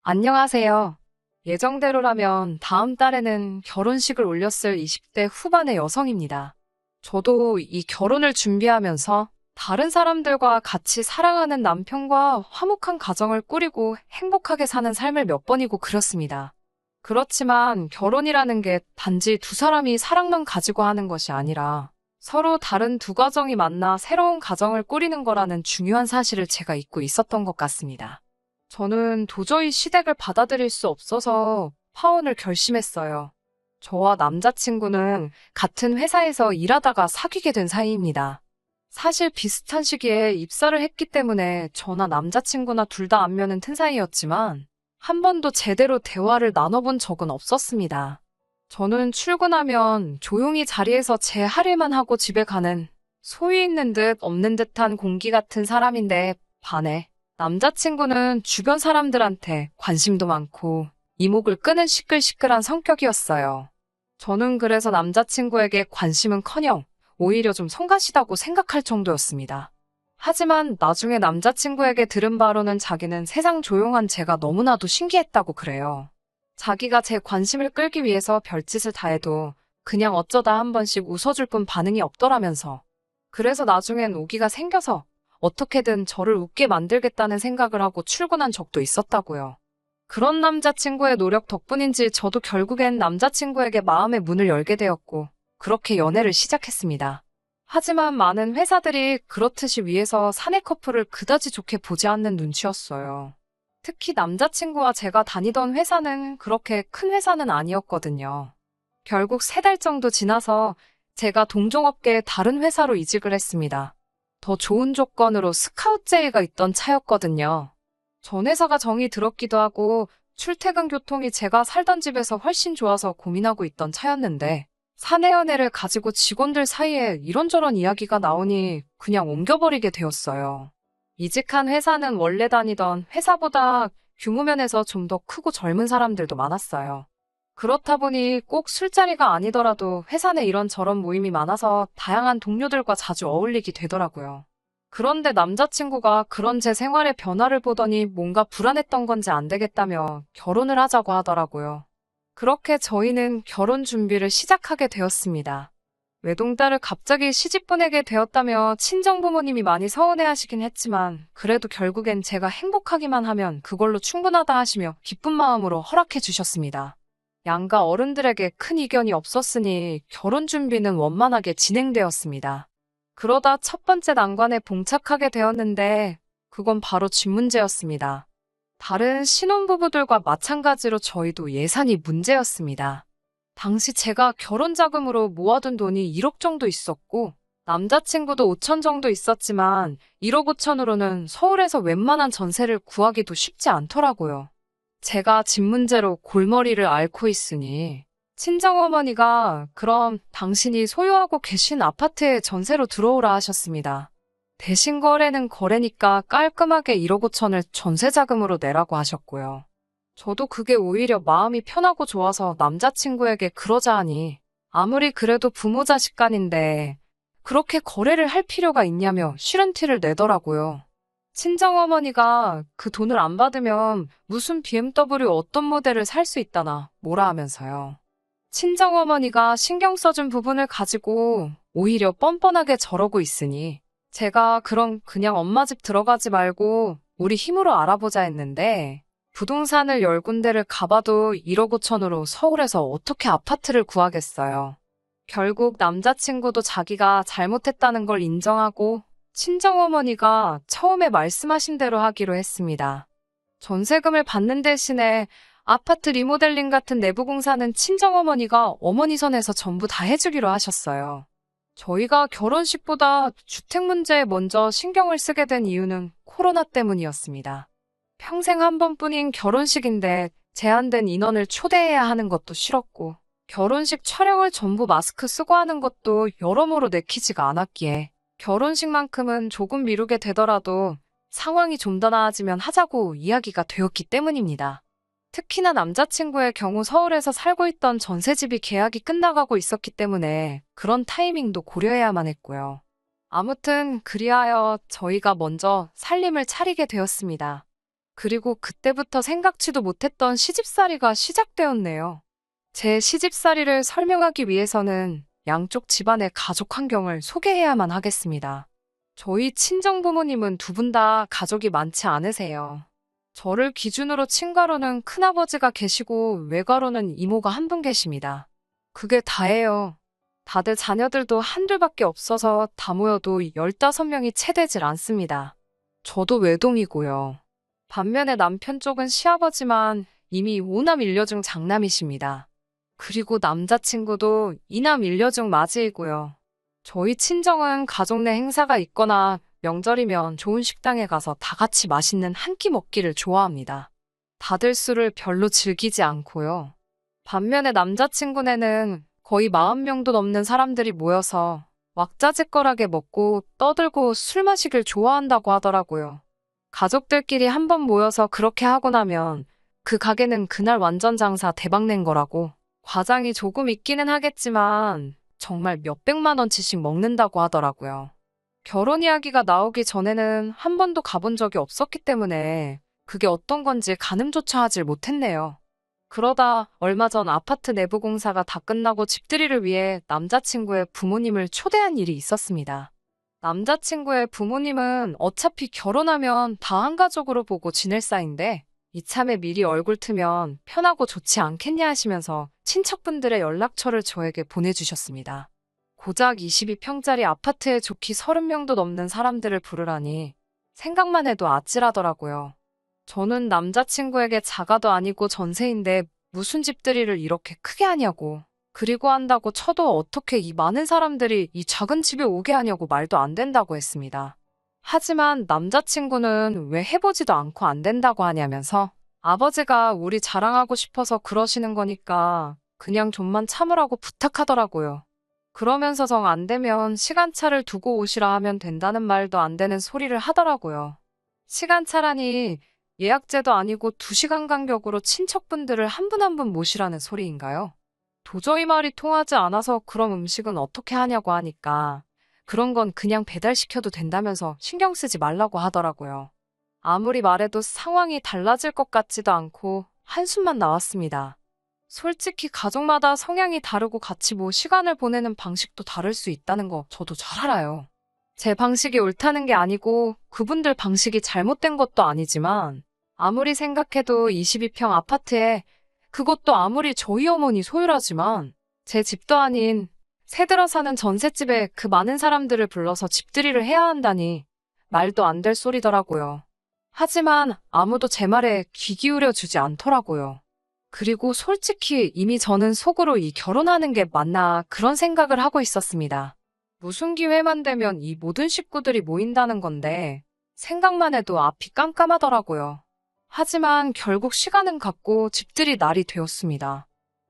안녕하세요. 예정대로라면 다음 달에는 결혼식을 올렸을 20대 후반의 여성입니다. 저도 이 결혼을 준비하면서 다른 사람들과 같이 사랑하는 남편과 화목한 가정을 꾸리고 행복하게 사는 삶을 몇 번이고 그렸습니다. 그렇지만 결혼이라는 게 단지 두 사람이 사랑만 가지고 하는 것이 아니라 서로 다른 두 가정이 만나 새로운 가정을 꾸리는 거라는 중요한 사실을 제가 잊고 있었던 것 같습니다. 저는 도저히 시댁을 받아들일 수 없어서 파혼을 결심했어요. 저와 남자친구는 같은 회사에서 일하다가 사귀게 된 사이입니다. 사실 비슷한 시기에 입사를 했기 때문에 저나 남자친구나 둘 다 안면은 튼 사이였지만 한 번도 제대로 대화를 나눠본 적은 없었습니다. 저는 출근하면 조용히 자리에서 제 할 일만 하고 집에 가는 소위 있는 듯 없는 듯한 공기 같은 사람인데 반해 남자친구는 주변 사람들한테 관심도 많고 이목을 끄는 시끌시끌한 성격이었어요. 저는 그래서 남자친구에게 관심은커녕 오히려 좀 성가시다고 생각할 정도였습니다. 하지만 나중에 남자친구에게 들은 바로는 자기는 세상 조용한 제가 너무나도 신기했다고 그래요. 자기가 제 관심을 끌기 위해서 별짓을 다 해도 그냥 어쩌다 한 번씩 웃어줄 뿐 반응이 없더라면서. 그래서 나중엔 오기가 생겨서 어떻게든 저를 웃게 만들겠다는 생각을 하고 출근한 적도 있었다고요. 그런 남자친구의 노력 덕분인지 저도 결국엔 남자친구에게 마음의 문을 열게 되었고, 그렇게 연애를 시작했습니다. 하지만 많은 회사들이 그렇듯이 위에서 사내 커플을 그다지 좋게 보지 않는 눈치였어요. 특히 남자친구와 제가 다니던 회사는 그렇게 큰 회사는 아니었거든요. 결국 3달 정도 지나서 제가 동종업계의 다른 회사로 이직을 했습니다. 더 좋은 조건으로 스카우트 제의가 있던 차였거든요. 전 회사가 정이 들었기도 하고 출퇴근 교통이 제가 살던 집에서 훨씬 좋아서 고민하고 있던 차였는데 사내 연애를 가지고 직원들 사이에 이런저런 이야기가 나오니 그냥 옮겨버리게 되었어요. 이직한 회사는 원래 다니던 회사보다 규모 면에서 좀 더 크고 젊은 사람들도 많았어요. 그렇다 보니 꼭 술자리가 아니더라도 회사 내 이런저런 모임이 많아서 다양한 동료들과 자주 어울리게 되더라고요. 그런데 남자친구가 그런 제 생활의 변화를 보더니 뭔가 불안했던 건지 안 되겠다며 결혼을 하자고 하더라고요. 그렇게 저희는 결혼 준비를 시작하게 되었습니다. 외동딸을 갑자기 시집 보내게 되었다며 친정부모님이 많이 서운해하시긴 했지만 그래도 결국엔 제가 행복하기만 하면 그걸로 충분하다 하시며 기쁜 마음으로 허락해 주셨습니다. 양가 어른들에게 큰 이견이 없었으니 결혼 준비는 원만하게 진행되었습니다. 그러다 첫 번째 난관에 봉착하게 되었는데 그건 바로 집 문제였습니다. 다른 신혼부부들과 마찬가지로 저희도 예산이 문제였습니다. 당시 제가 결혼 자금으로 모아둔 돈이 1억 정도 있었고 남자친구도 5천 정도 있었지만 1억 5천으로는 서울에서 웬만한 전세를 구하기도 쉽지 않더라고요. 제가 집 문제로 골머리를 앓고 있으니 친정어머니가 그럼 당신이 소유하고 계신 아파트에 전세로 들어오라 하셨습니다. 대신 거래는 거래니까 깔끔하게 1억 5천을 전세 자금으로 내라고 하셨고요. 저도 그게 오히려 마음이 편하고 좋아서 남자친구에게 그러자 하니 아무리 그래도 부모 자식 간인데 그렇게 거래를 할 필요가 있냐며 싫은 티를 내더라고요. 친정어머니가 그 돈을 안 받으면 무슨 BMW 어떤 모델을 살 수 있다나 뭐라 하면서요. 친정어머니가 신경 써준 부분을 가지고 오히려 뻔뻔하게 저러고 있으니 제가 그럼 그냥 엄마 집 들어가지 말고 우리 힘으로 알아보자 했는데 부동산을 10군데를 가봐도 1억 5천으로 서울에서 어떻게 아파트를 구하겠어요. 결국 남자친구도 자기가 잘못했다는 걸 인정하고 친정어머니가 처음에 말씀하신 대로 하기로 했습니다. 전세금을 받는 대신에 아파트 리모델링 같은 내부 공사는 친정어머니가 어머니 선에서 전부 다 해주기로 하셨어요. 저희가 결혼식보다 주택 문제에 먼저 신경을 쓰게 된 이유는 코로나 때문이었습니다. 평생 한 번뿐인 결혼식인데 제한된 인원을 초대해야 하는 것도 싫었고 결혼식 촬영을 전부 마스크 쓰고 하는 것도 여러모로 내키지가 않았기에 결혼식만큼은 조금 미루게 되더라도 상황이 좀 더 나아지면 하자고 이야기가 되었기 때문입니다. 특히나 남자친구의 경우 서울에서 살고 있던 전세집이 계약이 끝나가고 있었기 때문에 그런 타이밍도 고려해야만 했고요. 아무튼 그리하여 저희가 먼저 살림을 차리게 되었습니다. 그리고 그때부터 생각지도 못했던 시집살이가 시작되었네요. 제 시집살이를 설명하기 위해서는 양쪽 집안의 가족 환경을 소개해야만 하겠습니다. 저희 친정부모님은 두 분 다 가족이 많지 않으세요. 저를 기준으로 친가로는 큰아버지가 계시고 외가로는 이모가 한 분 계십니다. 그게 다예요. 다들 자녀들도 한둘밖에 없어서 다 모여도 15명이 채 되질 않습니다. 저도 외동이고요. 반면에 남편 쪽은 시아버지만 이미 5남 1녀 중 장남이십니다. 그리고 남자친구도 2남 1녀 중 맞이이고요. 저희 친정은 가족 내 행사가 있거나 명절이면 좋은 식당에 가서 다 같이 맛있는 한 끼 먹기를 좋아합니다. 다들 술을 별로 즐기지 않고요. 반면에 남자친구네는 거의 40명도 넘는 사람들이 모여서 왁자지껄하게 먹고 떠들고 술 마시길 좋아한다고 하더라고요. 가족들끼리 한 번 모여서 그렇게 하고 나면 그 가게는 그날 완전 장사 대박 낸 거라고. 과장이 조금 있기는 하겠지만 정말 몇백만 원치씩 먹는다고 하더라고요. 결혼 이야기가 나오기 전에는 한 번도 가본 적이 없었기 때문에 그게 어떤 건지 가늠조차 하질 못했네요. 그러다 얼마 전 아파트 내부 공사가 다 끝나고 집들이를 위해 남자친구의 부모님을 초대한 일이 있었습니다. 남자친구의 부모님은 어차피 결혼하면 다 한 가족으로 보고 지낼 사이인데 이참에 미리 얼굴 트면 편하고 좋지 않겠냐 하시면서 친척분들의 연락처를 저에게 보내주셨습니다. 고작 22평짜리 아파트에 좋기 30명도 넘는 사람들을 부르라니 생각만 해도 아찔하더라고요. 저는 남자친구에게 자가도 아니고 전세인데 무슨 집들이를 이렇게 크게 하냐고. 그리고 한다고 쳐도 어떻게 이 많은 사람들이 이 작은 집에 오게 하냐고 말도 안 된다고 했습니다. 하지만 남자친구는 왜 해보지도 않고 안 된다고 하냐면서 아버지가 우리 자랑하고 싶어서 그러시는 거니까 그냥 좀만 참으라고 부탁하더라고요. 그러면서 정 안 되면 시간차를 두고 오시라 하면 된다는 말도 안 되는 소리를 하더라고요. 시간차라니 예약제도 아니고 2시간 간격으로 친척분들을 한 분 한 분 모시라는 소리인가요? 도저히 말이 통하지 않아서 그럼 음식은 어떻게 하냐고 하니까 그런 건 그냥 배달시켜도 된다면서 신경 쓰지 말라고 하더라고요. 아무리 말해도 상황이 달라질 것 같지도 않고 한숨만 나왔습니다. 솔직히 가족마다 성향이 다르고 같이 시간을 보내는 방식도 다를 수 있다는 거 저도 잘 알아요. 제 방식이 옳다는 게 아니고 그분들 방식이 잘못된 것도 아니지만 아무리 생각해도 22평 아파트에 그것도 아무리 저희 어머니 소유라지만 제 집도 아닌 새 들어 사는 전셋집에 그 많은 사람들을 불러서 집들이를 해야 한다니 말도 안 될 소리더라고요. 하지만 아무도 제 말에 귀 기울여 주지 않더라고요. 그리고 솔직히 이미 저는 속으로 이 결혼하는 게 맞나 그런 생각을 하고 있었습니다. 무슨 기회만 되면 이 모든 식구들이 모인다는 건데 생각만 해도 앞이 깜깜하더라고요. 하지만 결국 시간은 갔고 집들이 날이 되었습니다.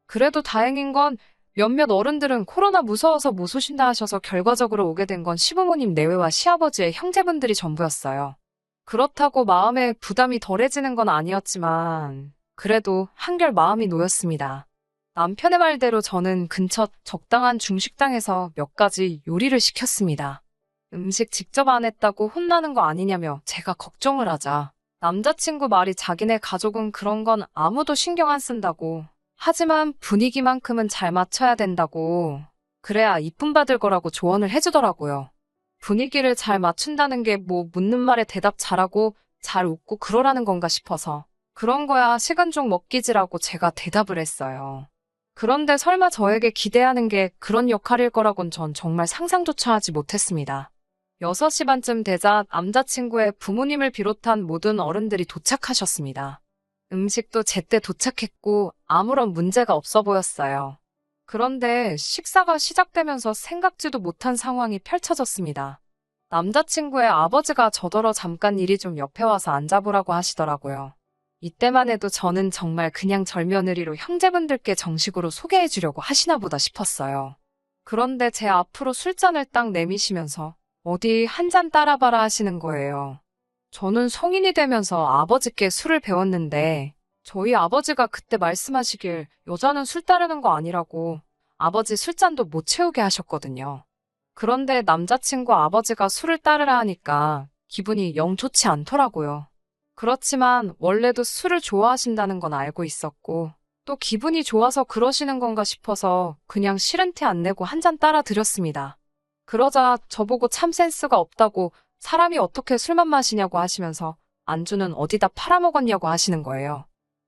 그래도 다행인 건 몇몇 어른들은 코로나 무서워서 못 오신다 하셔서 결과적으로 오게 된 건 시부모님 내외와 시아버지의 형제분들이 전부였어요. 그렇다고 마음에 부담이 덜해지는 건 아니었지만 그래도 한결 마음이 놓였습니다. 남편의 말대로 저는 근처 적당한 중식당에서 몇 가지 요리를 시켰습니다. 음식 직접 안 했다고 혼나는 거 아니냐며 제가 걱정을 하자 남자친구 말이 자기네 가족은 그런 건 아무도 신경 안 쓴다고. 하지만 분위기만큼은 잘 맞춰야 된다고. 그래야 이쁨 받을 거라고 조언을 해주더라고요. 분위기를 잘 맞춘다는 게 묻는 말에 대답 잘하고 잘 웃고 그러라는 건가 싶어서 그런 거야 식은죽 먹기지라고 제가 대답을 했어요. 그런데 설마 저에게 기대하는 게 그런 역할일 거라곤 전 정말 상상조차 하지 못했습니다. 6시 반쯤 되자 남자친구의 부모님을 비롯한 모든 어른들이 도착하셨습니다. 음식도 제때 도착했고 아무런 문제가 없어 보였어요. 그런데 식사가 시작되면서 생각지도 못한 상황이 펼쳐졌습니다. 남자친구의 아버지가 저더러 잠깐 이리 좀 옆에 와서 앉아보라고 하시더라고요. 이때만 해도 저는 정말 그냥 절며느리로 형제분들께 정식으로 소개해 주려고 하시나 보다 싶었어요. 그런데 제 앞으로 술잔을 딱 내미시면서 어디 한 잔 따라봐라 하시는 거예요. 저는 성인이 되면서 아버지께 술을 배웠는데 저희 아버지가 그때 말씀하시길 여자는 술 따르는 거 아니라고 아버지 술잔도 못 채우게 하셨거든요. 그런데 남자친구 아버지가 술을 따르라 하니까 기분이 영 좋지 않더라고요. 그렇지만 원래도 술을 좋아하신다는 건 알고 있었고, 또 기분이 좋아서 그러시는 건가 싶어서 그냥 싫은 티 안 내고 한 잔 따라 드렸습니다. 그러자 저보고 참 센스가 없다고 사람이 어떻게 술만 마시냐고 하시면서 안주는 어디다 팔아먹었냐고 하시는 거예요.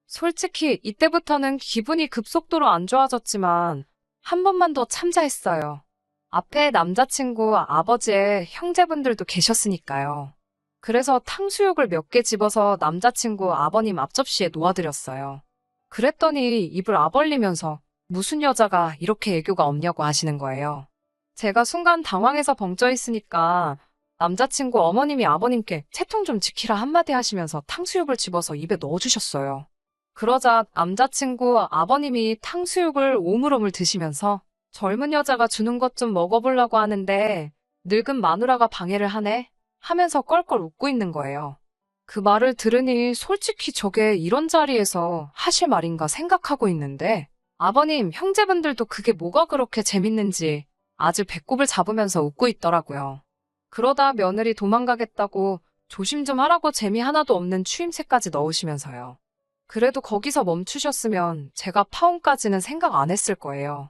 솔직히 이때부터는 기분이 급속도로 안 좋아졌지만 한 번만 더 참자 했어요. 앞에 남자친구 아버지의 형제분들도 계셨으니까요. 그래서 탕수육을 몇 개 집어서 남자친구 아버님 앞접시에 놓아드렸어요. 그랬더니 입을 아벌리면서 무슨 여자가 이렇게 애교가 없냐고 하시는 거예요. 제가 순간 당황해서 벙쪄 있으니까 남자친구 어머님이 아버님께 채통 좀 지키라 한마디 하시면서 탕수육을 집어서 입에 넣어주셨어요. 그러자 남자친구 아버님이 탕수육을 오물오물 드시면서 젊은 여자가 주는 것 좀 먹어보려고 하는데 늙은 마누라가 방해를 하네 하면서 껄껄 웃고 있는 거예요. 그 말을 들으니 솔직히 저게 이런 자리에서 하실 말인가 생각하고 있는데 아버님, 형제분들도 그게 뭐가 그렇게 재밌는지 아주 배꼽을 잡으면서 웃고 있더라고요. 그러다 며느리 도망가겠다고 조심 좀 하라고 재미 하나도 없는 추임새까지 넣으시면서요. 그래도 거기서 멈추셨으면 제가 파혼까지는 생각 안 했을 거예요.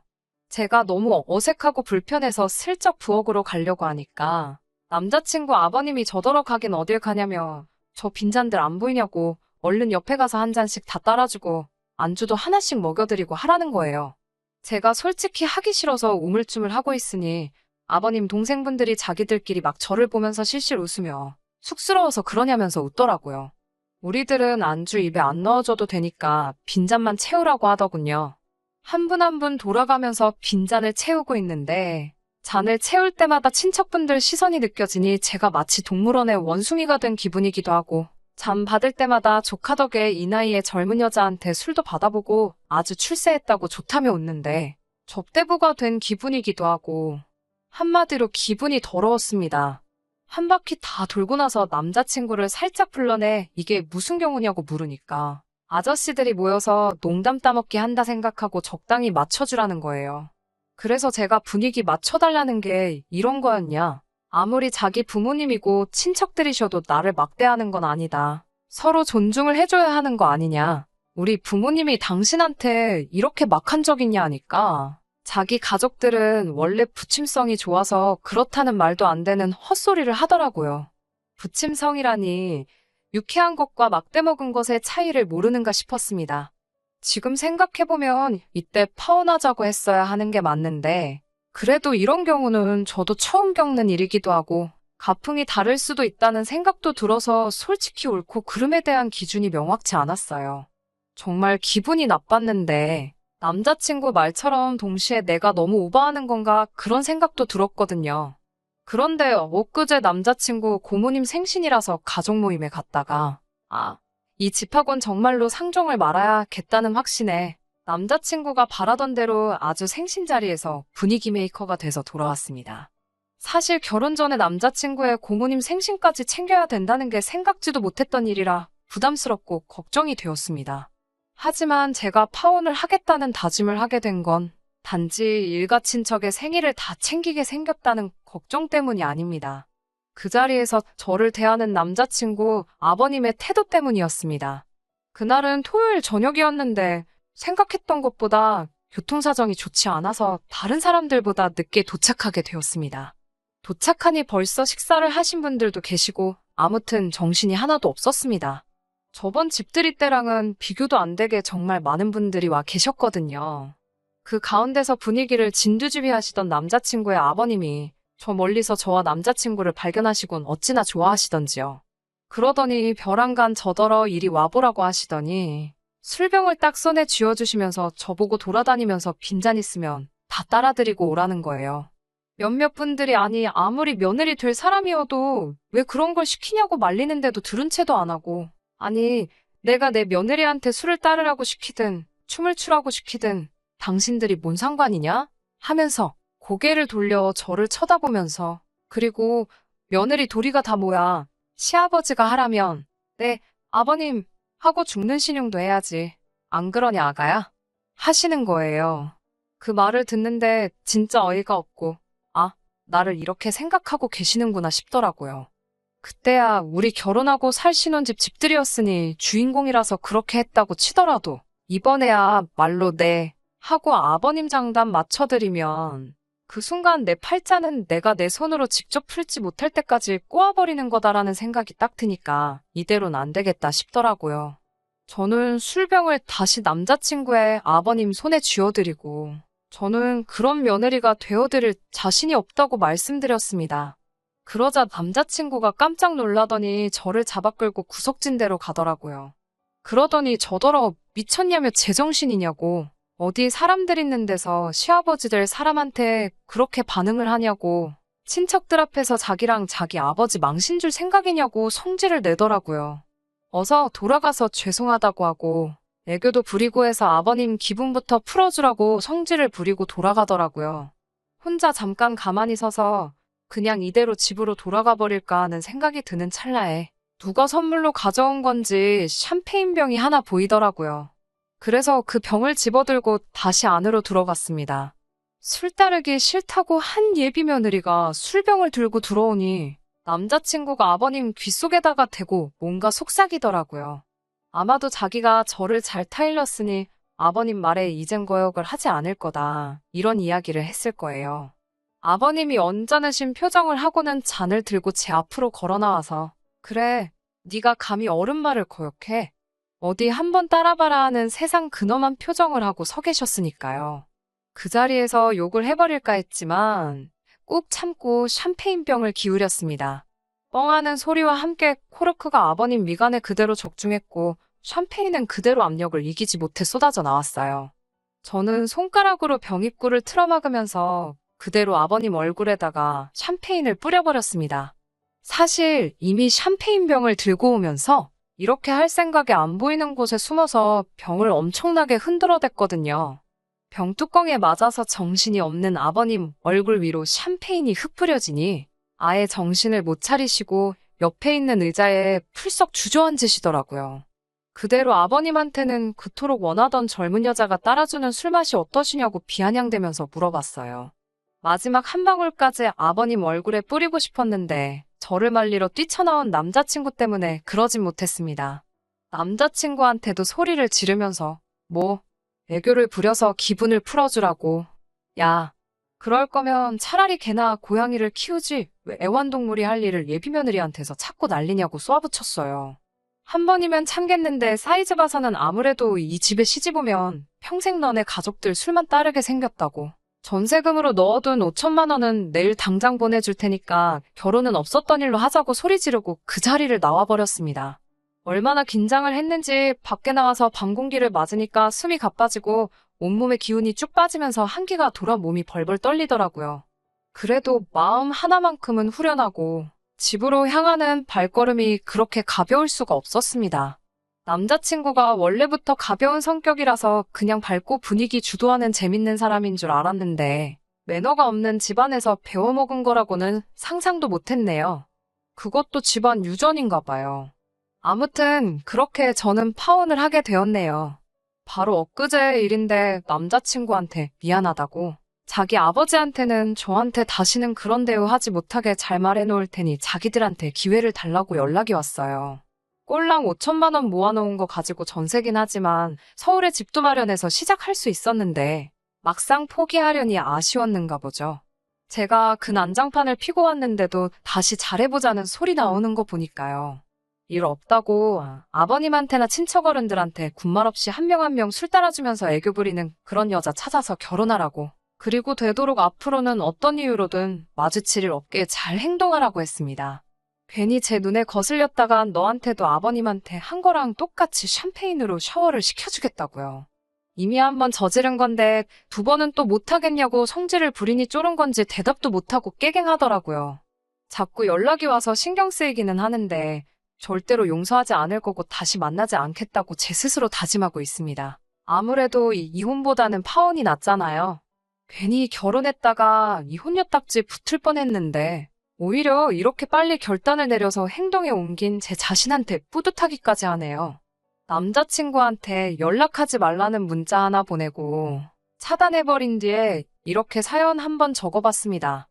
제가 너무 어색하고 불편해서 슬쩍 부엌으로 가려고 하니까 남자친구 아버님이 저더러 가긴 어딜 가냐며 저 빈잔들 안 보이냐고 얼른 옆에 가서 한 잔씩 다 따라주고 안주도 하나씩 먹여드리고 하라는 거예요. 제가 솔직히 하기 싫어서 우물쭈물 하고 있으니 아버님 동생분들이 자기들끼리 막 저를 보면서 실실 웃으며 쑥스러워서 그러냐면서 웃더라고요. 우리들은 안주 입에 안 넣어줘도 되니까 빈잔만 채우라고 하더군요. 한 분 한 분 돌아가면서 빈잔을 채우고 있는데 잔을 채울 때마다 친척분들 시선이 느껴지니 제가 마치 동물원의 원숭이가 된 기분이기도 하고 잠 받을 때마다 조카 덕에 이 나이에 젊은 여자한테 술도 받아보고 아주 출세했다고 좋다며 웃는데 접대부가 된 기분이기도 하고 한마디로 기분이 더러웠습니다. 한 바퀴 다 돌고 나서 남자친구를 살짝 불러내 이게 무슨 경우냐고 물으니까 아저씨들이 모여서 농담 따먹기 한다 생각하고 적당히 맞춰주라는 거예요. 그래서 제가 분위기 맞춰달라는 게 이런 거였냐. 아무리 자기 부모님이고 친척들이셔도 나를 막대하는 건 아니다. 서로 존중을 해줘야 하는 거 아니냐. 우리 부모님이 당신한테 이렇게 막한 적 있냐 하니까 자기 가족들은 원래 부침성이 좋아서 그렇다는 말도 안 되는 헛소리를 하더라고요. 부침성이라니 유쾌한 것과 막대 먹은 것의 차이를 모르는가 싶었습니다. 지금 생각해보면 이때 파혼하자고 했어야 하는 게 맞는데 그래도 이런 경우는 저도 처음 겪는 일이기도 하고 가풍이 다를 수도 있다는 생각도 들어서 솔직히 옳고 그름에 대한 기준이 명확치 않았어요. 정말 기분이 나빴는데 남자친구 말처럼 동시에 내가 너무 오버하는 건가 그런 생각도 들었거든요. 그런데 엊그제 남자친구 고모님 생신이라서 가족 모임에 갔다가 이 집하곤 정말로 상종을 말아야겠다는 확신에 남자친구가 바라던 대로 아주 생신 자리에서 분위기 메이커가 돼서 돌아왔습니다. 사실 결혼 전에 남자친구의 고모님 생신까지 챙겨야 된다는 게 생각지도 못했던 일이라 부담스럽고 걱정이 되었습니다. 하지만 제가 파혼을 하겠다는 다짐을 하게 된 건 단지 일가 친척의 생일을 다 챙기게 생겼다는 걱정 때문이 아닙니다. 그 자리에서 저를 대하는 남자친구 아버님의 태도 때문이었습니다. 그날은 토요일 저녁이었는데 생각했던 것보다 교통사정이 좋지 않아서 다른 사람들보다 늦게 도착하게 되었습니다. 도착하니 벌써 식사를 하신 분들도 계시고 아무튼 정신이 하나도 없었습니다. 저번 집들이 때랑은 비교도 안 되게 정말 많은 분들이 와 계셨거든요. 그 가운데서 분위기를 진두지휘하시던 남자친구의 아버님이 저 멀리서 저와 남자친구를 발견하시곤 어찌나 좋아하시던지요. 그러더니 벼랑간 저더러 이리 와보라고 하시더니 술병을 딱 손에 쥐어주시면서 저보고 돌아다니면서 빈잔 있으면 다 따라드리고 오라는 거예요. 몇몇 분들이 아무리 며느리 될 사람이어도 왜 그런 걸 시키냐고 말리는데도 들은 채도 안 하고 내가 내 며느리한테 술을 따르라고 시키든 춤을 추라고 시키든 당신들이 뭔 상관이냐? 하면서 고개를 돌려 저를 쳐다보면서 그리고 며느리 도리가 다 뭐야. 시아버지가 하라면 네 아버님 하고 죽는 신용도 해야지. 안 그러냐 아가야? 하시는 거예요. 그 말을 듣는데 진짜 어이가 없고 나를 이렇게 생각하고 계시는구나 싶더라고요. 그때야 우리 결혼하고 살 신혼집 집들이었으니 주인공이라서 그렇게 했다고 치더라도 이번에야 말로 네 하고 아버님 장단 맞춰드리면 그 순간 내 팔자는 내가 내 손으로 직접 풀지 못할 때까지 꼬아버리는 거다라는 생각이 딱 드니까 이대로는 안 되겠다 싶더라고요. 저는 술병을 다시 남자친구의 아버님 손에 쥐어드리고 저는 그런 며느리가 되어드릴 자신이 없다고 말씀드렸습니다. 그러자 남자친구가 깜짝 놀라더니 저를 잡아 끌고 구석진대로 가더라고요. 그러더니 저더러 미쳤냐며 제정신이냐고 어디 사람들 있는 데서 시아버지들 사람한테 그렇게 반응을 하냐고 친척들 앞에서 자기랑 자기 아버지 망신 줄 생각이냐고 성질을 내더라고요. 어서 돌아가서 죄송하다고 하고 애교도 부리고 해서 아버님 기분부터 풀어주라고 성질을 부리고 돌아가더라고요. 혼자 잠깐 가만히 서서 그냥 이대로 집으로 돌아가 버릴까 하는 생각이 드는 찰나에 누가 선물로 가져온 건지 샴페인 병이 하나 보이더라고요. 그래서 그 병을 집어들고 다시 안으로 들어갔습니다. 술 따르기 싫다고 한 예비 며느리가 술병을 들고 들어오니 남자친구가 아버님 귓속에다가 대고 뭔가 속삭이더라고요. 아마도 자기가 저를 잘 타일렀으니 아버님 말에 이젠 거역을 하지 않을 거다. 이런 이야기를 했을 거예요. 아버님이 언짢으신 표정을 하고는 잔을 들고 제 앞으로 걸어 나와서 그래, 네가 감히 어른 말을 거역해? 어디 한번 따라봐라 하는 세상 근엄한 표정을 하고 서 계셨으니까요. 그 자리에서 욕을 해버릴까 했지만 꾹 참고 샴페인병을 기울였습니다. 뻥하는 소리와 함께 코르크가 아버님 미간에 그대로 적중했고 샴페인은 그대로 압력을 이기지 못해 쏟아져 나왔어요. 저는 손가락으로 병 입구를 틀어막으면서 그대로 아버님 얼굴에다가 샴페인을 뿌려버렸습니다. 사실 이미 샴페인병을 들고 오면서 이렇게 할 생각에 안 보이는 곳에 숨어서 병을 엄청나게 흔들어댔거든요. 병뚜껑에 맞아서 정신이 없는 아버님 얼굴 위로 샴페인이 흩뿌려지니 아예 정신을 못 차리시고 옆에 있는 의자에 풀썩 주저앉으시더라고요. 그대로 아버님한테는 그토록 원하던 젊은 여자가 따라주는 술맛이 어떠시냐고 비아냥대면서 물어봤어요. 마지막 한 방울까지 아버님 얼굴에 뿌리고 싶었는데 저를 말리러 뛰쳐나온 남자친구 때문에 그러진 못했습니다. 남자친구한테도 소리를 지르면서 뭐 애교를 부려서 기분을 풀어주라고. 야, 그럴 거면 차라리 개나 고양이를 키우지 왜 애완동물이 할 일을 예비며느리한테서 찾고 난리냐고 쏘아붙였어요. 한 번이면 참겠는데 사이즈 봐서는 아무래도 이 집에 시집 오면 평생 너네 가족들 술만 따르게 생겼다고. 전세금으로 넣어둔 5천만 원은 내일 당장 보내줄 테니까 결혼은 없었던 일로 하자고 소리 지르고 그 자리를 나와버렸습니다. 얼마나 긴장을 했는지 밖에 나와서 방 공기를 맞으니까 숨이 가빠지고 온몸에 기운이 쭉 빠지면서 한기가 돌아 몸이 벌벌 떨리더라고요. 그래도 마음 하나만큼은 후련하고 집으로 향하는 발걸음이 그렇게 가벼울 수가 없었습니다. 남자친구가 원래부터 가벼운 성격이라서 그냥 밝고 분위기 주도하는 재밌는 사람인 줄 알았는데 매너가 없는 집안에서 배워먹은 거라고는 상상도 못했네요. 그것도 집안 유전인가 봐요. 아무튼 그렇게 저는 파혼을 하게 되었네요. 바로 엊그제 일인데 남자친구한테 미안하다고 자기 아버지한테는 저한테 다시는 그런 대우하지 못하게 잘 말해놓을 테니 자기들한테 기회를 달라고 연락이 왔어요. 꼴랑 5천만 원 모아놓은 거 가지고 전세긴 하지만 서울에 집도 마련해서 시작할 수 있었는데 막상 포기하려니 아쉬웠는가 보죠. 제가 그 난장판을 피고 왔는데도 다시 잘해보자는 소리 나오는 거 보니까요. 일 없다고 아버님한테나 친척 어른들한테 군말 없이 한 명 한 명 술 따라주면서 애교 부리는 그런 여자 찾아서 결혼하라고. 그리고 되도록 앞으로는 어떤 이유로든 마주칠 일 없게 잘 행동하라고 했습니다. 괜히 제 눈에 거슬렸다간 너한테도 아버님한테 한 거랑 똑같이 샴페인으로 샤워를 시켜주겠다고요. 이미 한 번 저지른 건데 두 번은 또 못하겠냐고 성질을 부리니 쫄은 건지 대답도 못하고 깨갱하더라고요. 자꾸 연락이 와서 신경 쓰이기는 하는데 절대로 용서하지 않을 거고 다시 만나지 않겠다고 제 스스로 다짐하고 있습니다. 아무래도 이혼보다는 파혼이 낫잖아요. 괜히 결혼했다가 이혼녀 딱지 붙을 뻔했는데 오히려 이렇게 빨리 결단을 내려서 행동에 옮긴 제 자신한테 뿌듯하기까지 하네요. 남자친구한테 연락하지 말라는 문자 하나 보내고 차단해버린 뒤에 이렇게 사연 한번 적어봤습니다.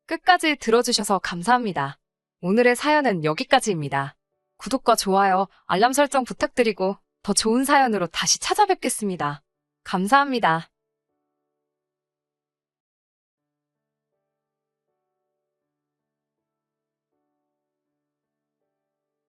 끝까지 들어주셔서 감사합니다. 오늘의 사연은 여기까지입니다. 구독과 좋아요, 알람 설정 부탁드리고 더 좋은 사연으로 다시 찾아뵙겠습니다. 감사합니다.